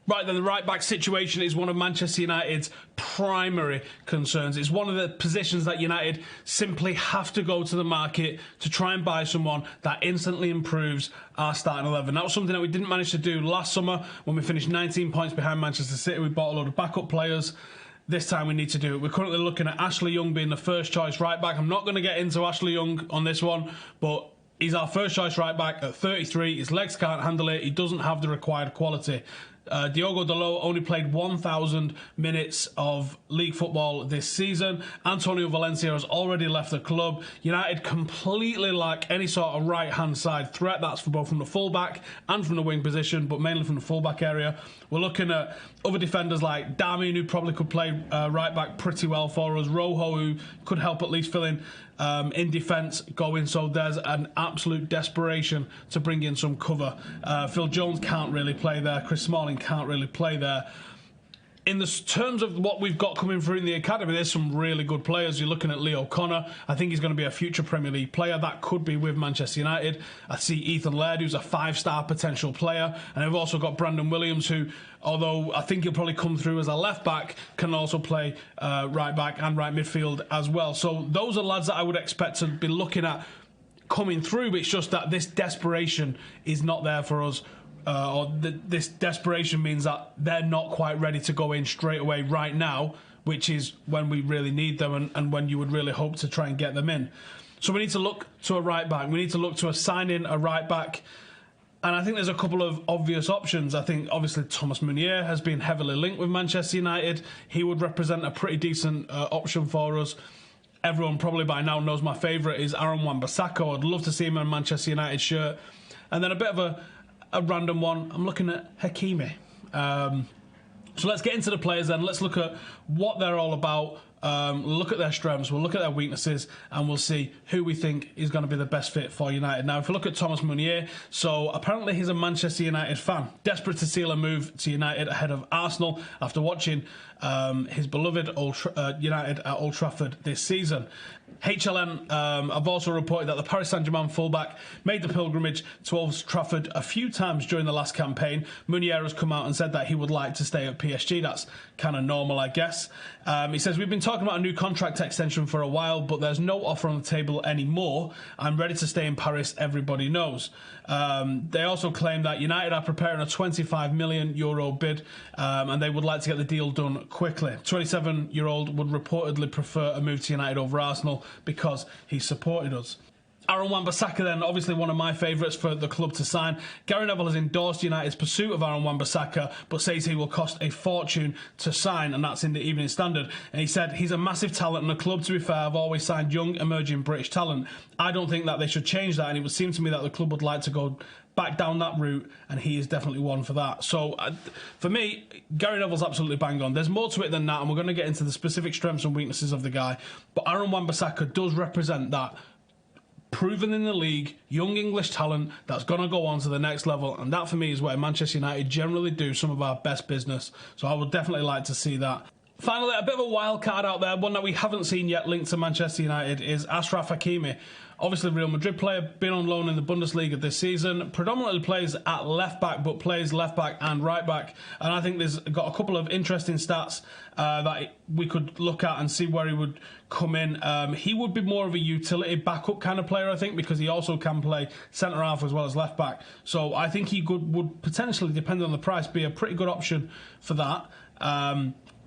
Right then, the right-back situation is one of Manchester United's primary concerns. It's one of the positions that United simply have to go to the market to try and buy someone that instantly improves our starting 11. That was something that we didn't manage to do last summer when we finished 19 points behind Manchester City. We bought a load of backup players. This time we need to do it. We're currently looking at Ashley Young being the first choice right-back. I'm not going to get into Ashley Young on this one, but he's our first choice right-back at 33. His legs can't handle it. He doesn't have the required quality. Diogo Dalot only played 1,000 minutes of league football this season. Antonio Valencia has already left the club. United completely lack any sort of right-hand side threat. That's for both from the full-back and from the wing position, but mainly from the full-back area. We're looking at other defenders like Darmian, who probably could play right-back pretty well for us. Rojo, who could help at least fill in defence going. So there's an absolute desperation to bring in some cover. Phil Jones can't really play there. Chris Smalling can't really play there. In the terms of what we've got coming through in the academy, there's some really good players. You're looking at Leo Connor. I think he's going to be a future Premier League player. That could be with Manchester United. I see Ethan Laird, who's a 5-star potential player. And I've also got Brandon Williams, who, although I think he'll probably come through as a left-back, can also play right-back and right midfield as well. So those are lads that I would expect to be looking at coming through. But it's just that this desperation is not there for us. This desperation means that they're not quite ready to go in straight away right now, which is when we really need them and when you would really hope to try and get them in. So we need to look to a right back. We need to look to signing a right back. And I think there's a couple of obvious options. I think obviously Thomas Meunier has been heavily linked with Manchester United. He would represent a pretty decent option for us. Everyone probably by now knows my favourite is Aaron Wan Bissaka. I'd love to see him in a Manchester United shirt. And then a bit of a random one, I'm looking at Hakimi. So let's get into the players then. Let's look at what they're all about. Look at their strengths, we'll look at their weaknesses, and we'll see who we think is going to be the best fit for United. Now, if we look at Thomas Meunier, so apparently he's a Manchester United fan, desperate to seal a move to United ahead of Arsenal after watching his beloved United at Old Trafford this season. HLN have also reported that the Paris Saint-Germain fullback made the pilgrimage to Old Trafford a few times during the last campaign. Meunier has come out and said that he would like to stay at PSG. That's kind of normal, I guess. He says, we've been talking about a new contract extension for a while, but there's no offer on the table anymore. I'm ready to stay in Paris, everybody knows. They also claim that United are preparing a €25 million bid, and they would like to get the deal done quickly. 27-year-old would reportedly prefer a move to United over Arsenal because he supported us. Aaron Wan Bissaka then, obviously one of my favourites for the club to sign. Gary Neville has endorsed United's pursuit of Aaron Wan Bissaka, but says he will cost a fortune to sign, and that's in the Evening Standard. And he said, he's a massive talent, and the club, to be fair, have always signed young, emerging British talent. I don't think that they should change that, and it would seem to me that the club would like to go back down that route, and he is definitely one for that. So, for me, Gary Neville's absolutely bang on. There's more to it than that, and we're going to get into the specific strengths and weaknesses of the guy. But Aaron Wan Bissaka does represent that proven in the league, young English talent that's going to go on to the next level, and that for me is where Manchester United generally do some of our best business. So I would definitely like to see that. Finally, a bit of a wild card out there, one that we haven't seen yet linked to Manchester United, is Achraf Hakimi. Obviously, Real Madrid player, been on loan in the Bundesliga this season, predominantly plays at left-back, but plays left-back and right-back. And I think there's got a couple of interesting stats that we could look at and see where he would come in. He would be more of a utility backup kind of player, I think, because he also can play centre-half as well as left-back. So I think he would potentially, depending on the price, be a pretty good option for that.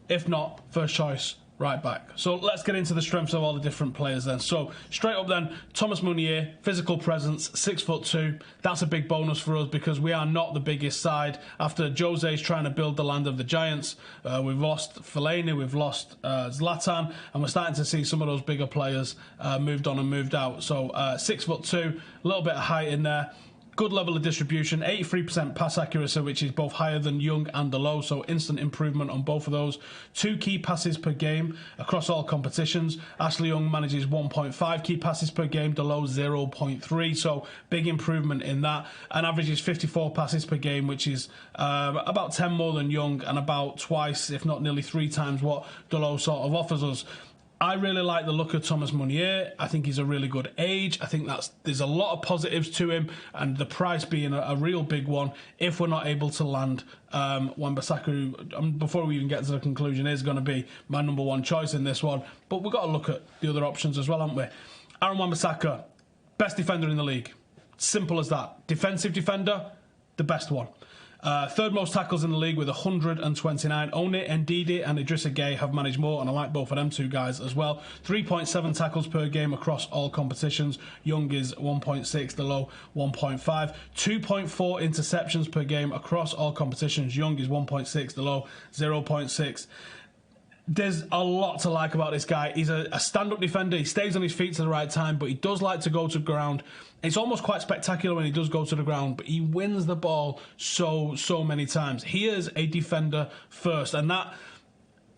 If not, first choice right back. So let's get into the strengths of all the different players then. So straight up then, Thomas Meunier, physical presence, 6'2". That's a big bonus for us because we are not the biggest side. After Jose's trying to build the land of the giants, we've lost Fellaini, we've lost Zlatan, and we're starting to see some of those bigger players moved on and moved out. So 6'2", a little bit of height in there. Good level of distribution, 83% pass accuracy, which is both higher than Young and Dalot, so instant improvement on both of those. 2 key passes per game across all competitions. Ashley Young manages 1.5 key passes per game, Dalot 0.3, so big improvement in that. And averages 54 passes per game, which is about 10 more than Young and about twice, if not nearly 3 times what Dalot sort of offers us. I really like the look of Thomas Meunier. I think he's a really good age. I think there's a lot of positives to him, and the price being a real big one if we're not able to land Wan Bissaka, who, before we even get to the conclusion, is going to be my number one choice in this one. But we've got to look at the other options as well, haven't we? Aaron Wan Bissaka, best defender in the league. Simple as that. Defensive defender, the best one. Third most tackles in the league with 129. Only Ndidi and Idrissa Gueye have managed more, and I like both of them two guys as well. 3.7 tackles per game across all competitions. Young is 1.6, Dalot 1.5. 2.4 interceptions per game across all competitions. Young is 1.6, Dalot 0.6. There's a lot to like about this guy. He's a stand-up defender. He stays on his feet to the right time, but he does like to go to the ground. It's almost quite spectacular when he does go to the ground, but he wins the ball so many times. He is a defender first, and that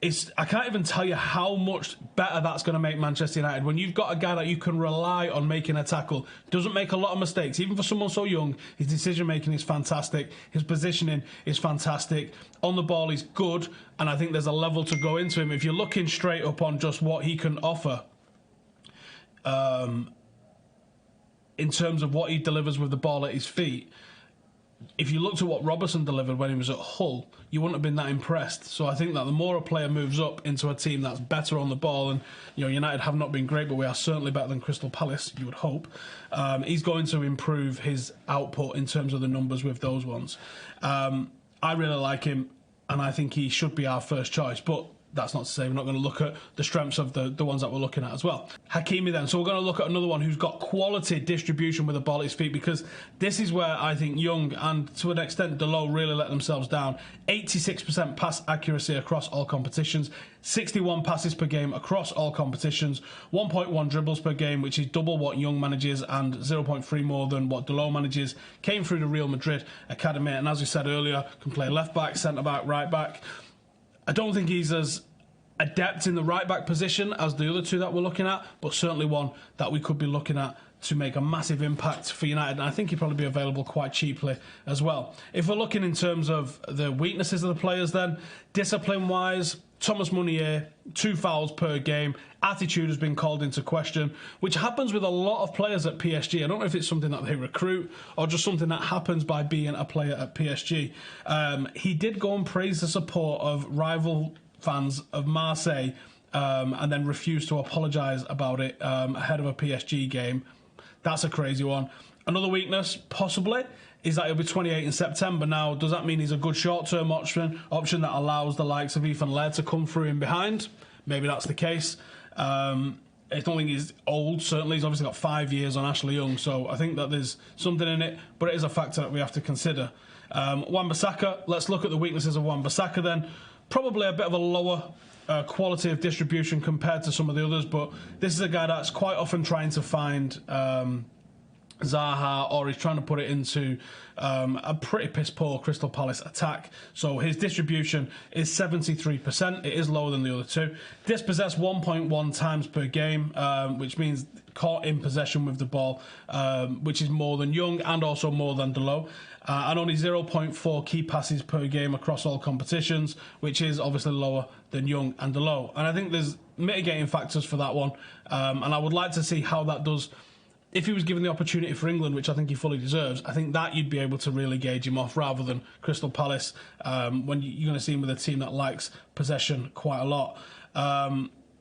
is, I can't even tell you how much better that's going to make Manchester United. When you've got a guy that you can rely on making a tackle, doesn't make a lot of mistakes, even for someone so young. His decision-making is fantastic. His positioning is fantastic. On the ball, he's good, and I think there's a level to go into him. If you're looking straight up on just what he can offer, in terms of what he delivers with the ball at his feet, if you looked at what Robertson delivered when he was at Hull, you wouldn't have been that impressed. So I think that the more a player moves up into a team that's better on the ball, and United have not been great, but we are certainly better than Crystal Palace, you would hope, he's going to improve his output in terms of the numbers with those ones. I really like him, and I think he should be our first choice, but that's not to say we're not going to look at the strengths of the ones that we're looking at as well. Hakimi then. So we're going to look at another one who's got quality distribution with the ball at his feet, because this is where I think Young and to an extent Dalot really let themselves down. 86% pass accuracy across all competitions, 61 passes per game across all competitions, 1.1 dribbles per game, which is double what Young manages and 0.3 more than what Dalot manages. Came through the Real Madrid academy, and as we said earlier, can play left back, centre back, right back. I don't think he's as adept in the right-back position as the other two that we're looking at, but certainly one that we could be looking at to make a massive impact for United, and I think he'd probably be available quite cheaply as well. If we're looking in terms of the weaknesses of the players then, discipline-wise, Thomas Meunier, 2 fouls per game. Attitude has been called into question, which happens with a lot of players at PSG. I don't know if it's something that they recruit or just something that happens by being a player at PSG. He did go and praise the support of rival fans of Marseille and then refused to apologise about it ahead of a PSG game. That's a crazy one. Another weakness, possibly, is that he'll be 28 in September. Now, does that mean he's a good short-term option that allows the likes of Ethan Laird to come through in behind? Maybe that's the case. I don't think he's old, certainly. He's obviously got 5 years on Ashley Young, so I think that there's something in it, but it is a factor that we have to consider. Wan Bissaka, let's look at the weaknesses of Wan Bissaka then. Probably a bit of a lower quality of distribution compared to some of the others, but this is a guy that's quite often trying to find Zaha, or he's trying to put it into a pretty piss-poor Crystal Palace attack. So his distribution is 73%. It is lower than the other two. Dispossessed 1.1 times per game, which means caught in possession with the ball, which is more than Young and also more than Dalot. And only 0.4 key passes per game across all competitions, which is obviously lower than Young and Dalot. And I think there's mitigating factors for that one. And I would like to see how that does. If he was given the opportunity for England, which I think he fully deserves, I think that you'd be able to really gauge him off rather than Crystal Palace, when you're going to see him with a team that likes possession quite a lot.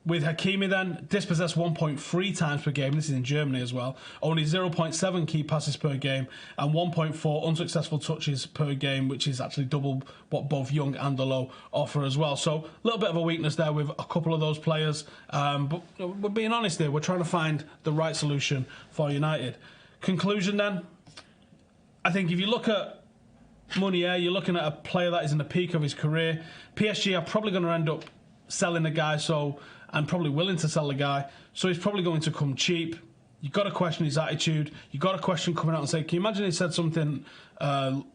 With Hakimi then, dispossessed 1.3 times per game. This is in Germany as well. Only 0.7 key passes per game and 1.4 unsuccessful touches per game, which is actually double what both Young and Dalot offer as well. So a little bit of a weakness there with a couple of those players. But we're being honest here. We're trying to find the right solution for United. Conclusion then, I think if you look at Meunier, you're looking at a player that is in the peak of his career. PSG are probably going to end up selling the guy, and probably willing to sell the guy, so he's probably going to come cheap. You've got to question his attitude. You've got to question coming out and say, can you imagine he said something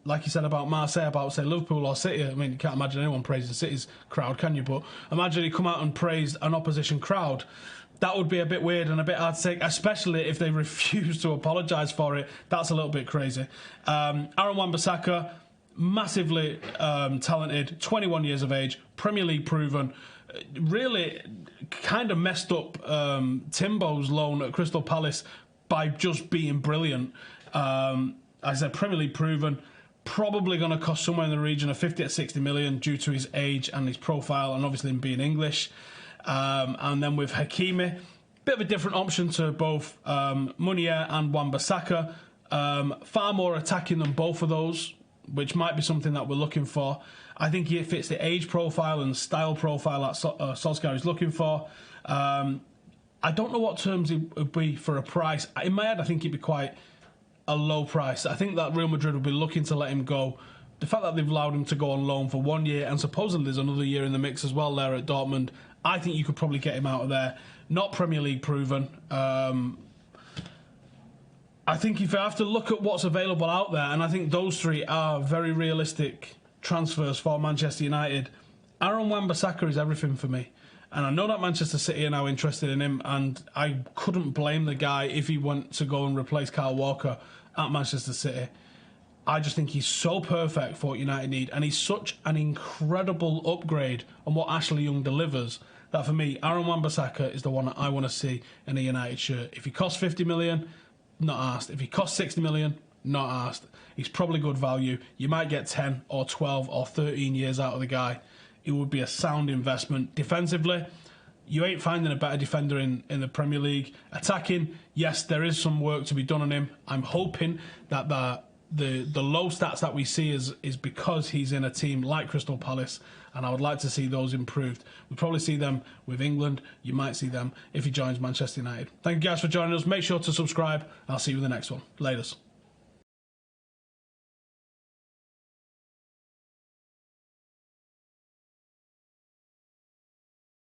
like he said about Marseille, about, say, Liverpool or City? I mean, you can't imagine anyone praising City's crowd, can you? But imagine he come out and praised an opposition crowd. That would be a bit weird and a bit hard to take, especially if they refuse to apologise for it. That's a little bit crazy. Aaron Wan Bissaka, massively talented, 21 years of age, Premier League proven. Really kind of messed up Timbo's loan at Crystal Palace by just being brilliant. As I said, Premier League proven. Probably going to cost somewhere in the region of 50 to 60 million due to his age and his profile, and obviously him being English. And then with Hakimi, bit of a different option to both Meunier and Wan Bissaka. Far more attacking than both of those, which might be something that we're looking for. I think it fits the age profile and style profile that Solskjaer is looking for. I don't know what terms it would be for a price. In my head, I think it'd be quite a low price. I think that Real Madrid will be looking to let him go. The fact that they've allowed him to go on loan for 1 year, and supposedly there's another year in the mix as well there at Dortmund, I think you could probably get him out of there. Not Premier League proven. I think if you have to look at what's available out there, and I think those three are very realistic transfers for Manchester United, Aaron Wan Bissaka is everything for me. And I know that Manchester City are now interested in him, and I couldn't blame the guy if he went to go and replace Kyle Walker at Manchester City. I just think he's so perfect for what United need, and he's such an incredible upgrade on what Ashley Young delivers that for me, Aaron Wan Bissaka is the one that I want to see in a United shirt. If he costs 50 million, not asked. If he costs 60 million, not asked. He's probably good value. You might get 10 or 12 or 13 years out of the guy. It would be a sound investment. Defensively, you ain't finding a better defender in the Premier League. Attacking, yes, there is some work to be done on him. I'm hoping that the low stats that we see is because he's in a team like Crystal Palace, and I would like to see those improved. We'll probably see them with England. You might see them if he joins Manchester United. Thank you guys for joining us. Make sure to subscribe. I'll see you in the next one. Laters.